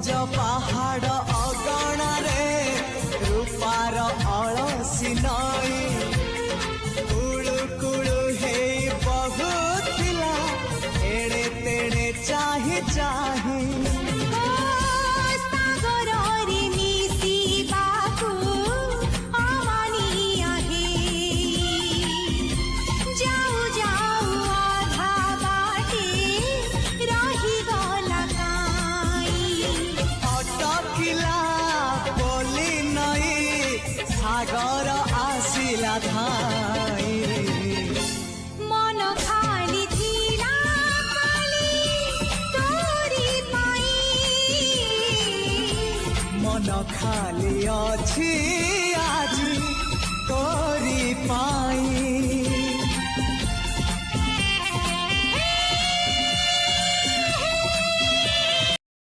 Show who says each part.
Speaker 1: ସବୁଜ ପାହାଡ଼ ଅଗଣାରେ ରୂପାର ଅଳସୀ ନଈ କୁଳୁ କୁଳୁ ହେଇ ବହୁଥିଲା ଏଣେ ତେଣେ ଚାହିଁ ଚାହିଁ सागर आसिला धाई
Speaker 2: मन खाली थिला खाली तोरी पाई
Speaker 1: मन खाली अछि आज तोरी पाई।